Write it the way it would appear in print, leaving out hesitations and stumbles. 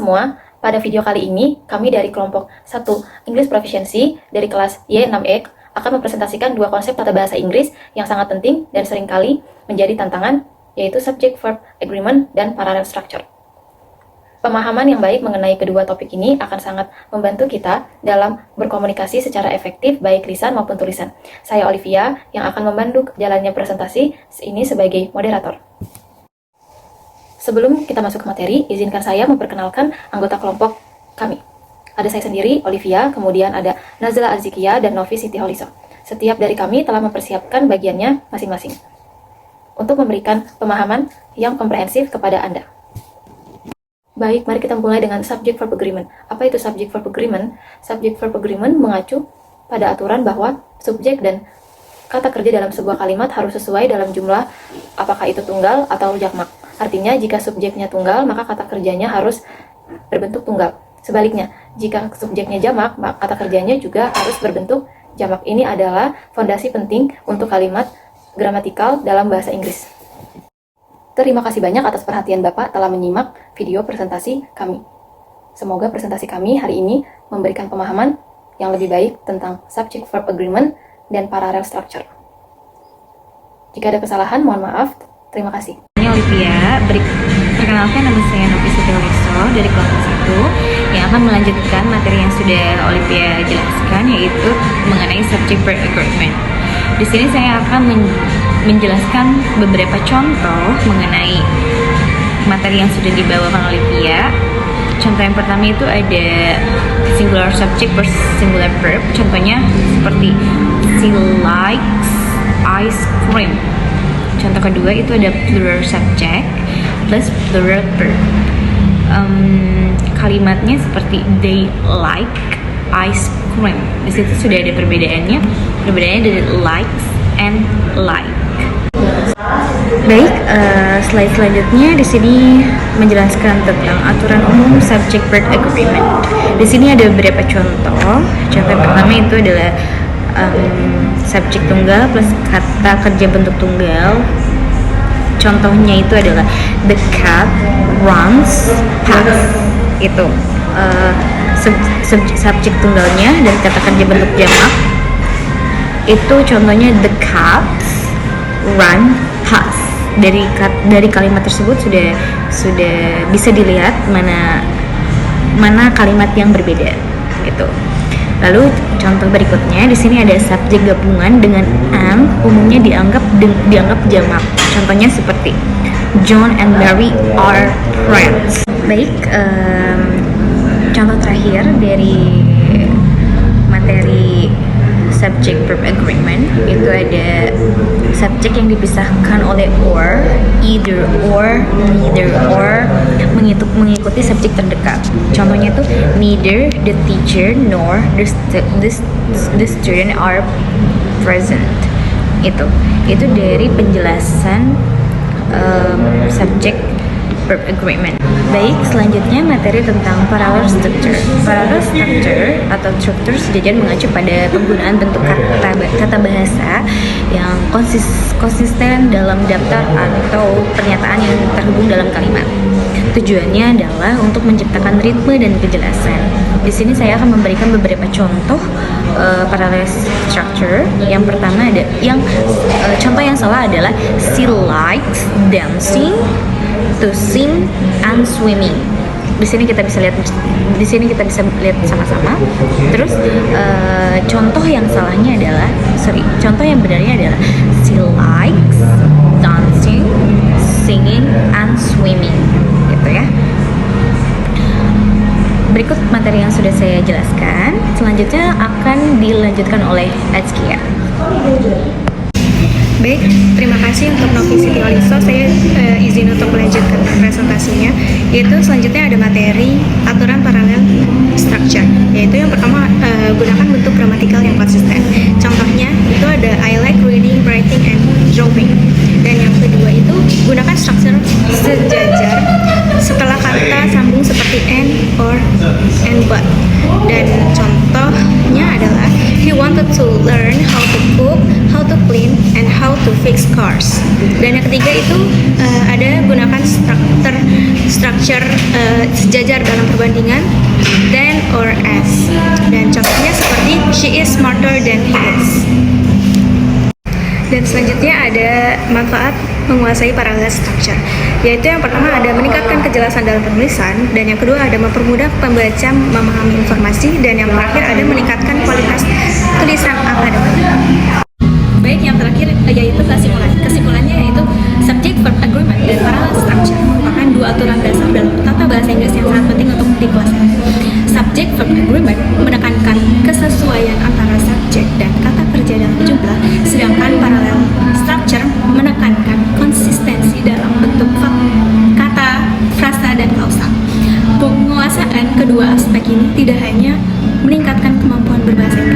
semua, pada video kali ini kami dari kelompok 1 English Proficiency dari kelas Y6E akan mempresentasikan dua konsep tata bahasa Inggris yang sangat penting dan seringkali menjadi tantangan, yaitu subject-verb agreement dan parallel structure. Pemahaman yang baik mengenai kedua topik ini akan sangat membantu kita dalam berkomunikasi secara efektif baik lisan maupun tulisan. Saya Olivia yang akan membantu jalannya presentasi ini sebagai moderator. Sebelum kita masuk ke materi, izinkan saya memperkenalkan anggota kelompok kami. Ada saya sendiri, Olivia, kemudian ada Nazla Azikia dan Novi Siti Holiso. Setiap dari kami telah mempersiapkan bagiannya masing-masing untuk memberikan pemahaman yang komprehensif kepada Anda. Baik, mari kita mulai dengan subject-verb agreement. Apa itu subject-verb agreement? Subject-verb agreement mengacu pada aturan bahwa subjek dan kata kerja dalam sebuah kalimat harus sesuai dalam jumlah, apakah itu tunggal atau jamak. Artinya, jika subjeknya tunggal, maka kata kerjanya harus berbentuk tunggal. Sebaliknya, jika subjeknya jamak, maka kata kerjanya juga harus berbentuk jamak. Ini adalah fondasi penting untuk kalimat gramatikal dalam bahasa Inggris. Terima kasih banyak atas perhatian Bapak telah menyimak video presentasi kami. Semoga presentasi kami hari ini memberikan pemahaman yang lebih baik tentang subject-verb agreement dan parallel structure. Jika ada kesalahan, mohon maaf. Terima kasih. Olivia, perkenalkan nama saya Novi Siti Holiso dari kelompok 1 yang akan melanjutkan materi yang sudah Olivia jelaskan, yaitu mengenai subject-verb agreement. Di sini saya akan menjelaskan beberapa contoh mengenai materi yang sudah dibawakan Olivia. Contoh yang pertama itu ada singular subject versus singular verb. Contohnya seperti she likes ice cream. Contoh kedua itu ada plural subject plus plural verb. Kalimatnya seperti they like ice cream. Di situ sudah ada perbedaannya. Perbedaannya dari likes and like. Baik, slide selanjutnya di sini menjelaskan tentang aturan umum subject verb agreement. Di sini ada beberapa contoh. Contoh yang pertama itu adalah subjek tunggal plus kata kerja bentuk tunggal. Contohnya itu adalah the cat runs past. Itu subjek tunggalnya dan kata kerja bentuk jamak. Itu contohnya the cats run past. Dari kalimat tersebut sudah bisa dilihat mana kalimat yang berbeda gitu. Lalu contoh berikutnya di sini ada subjek gabungan dengan am, umumnya dianggap jamak. Contohnya seperti John and Mary are friends. Baik, contoh terakhir dari materi subject verb agreement itu ada subjek yang dipisahkan oleh or, either or, neither or, mengikuti subjek terdekat. Contohnya itu neither the teacher nor the student are present. Itu dari penjelasan subject verb agreement. Baik, selanjutnya materi tentang parallel structure. Parallel structure atau struktur sejajar mengacu pada penggunaan bentuk kata bahasa yang konsisten dalam daftar atau pernyataan yang terhubung dalam kalimat. Tujuannya adalah untuk menciptakan ritme dan kejelasan. Di sini saya akan memberikan beberapa contoh parallel structure. Yang pertama ada contoh yang salah adalah she likes dancing, to sing and swimming. Di sini kita bisa lihat sama-sama. Terus contoh yang benarnya adalah she likes dancing, singing and swimming. Gitu ya. Berikut materi yang sudah saya jelaskan. Selanjutnya akan dilanjutkan oleh Azkia. Baik, terima kasih untuk Novi Siti Holiso. Saya izin untuk melanjutkan presentasinya, yaitu selanjutnya ada materi aturan parallel structure, yaitu yang pertama gunakan bentuk gramatikal yang konsisten. Contohnya itu ada I like reading, writing, and drawing. Dan yang kedua itu gunakan struktur sejajar setelah kata sambung seperti and, or, and but. Dan contohnya adalah he wanted to learn how to cook, how to clean, and how to fix cars. Dan yang ketiga itu ada gunakan struktur structure sejajar dalam perbandingan than or as. Dan contohnya seperti she is smarter than he is. Dan selanjutnya ada manfaat menguasai parallel structure, yaitu yang pertama ada meningkatkan kejelasan dalam penulisan, dan yang kedua ada mempermudah pembaca memahami informasi, dan yang terakhir ada meningkatkan kualitas tulisan akademik. Baik, yang terakhir yaitu kesimpulan. Kesimpulannya yaitu subject verb agreement dan parallel structure merupakan dua aturan dasar dalam tata bahasa Inggris yang sangat penting untuk dikuasai. Subject verb agreement menekankan kesesuaian antara subjek dan kata kerja dalam jumlah, sedangkan parallel structure menekankan konsistensi dalam bentuk kata, frasa, dan klausa. Penguasaan kedua aspek ini tidak hanya meningkatkan kemampuan berbahasa Inggris,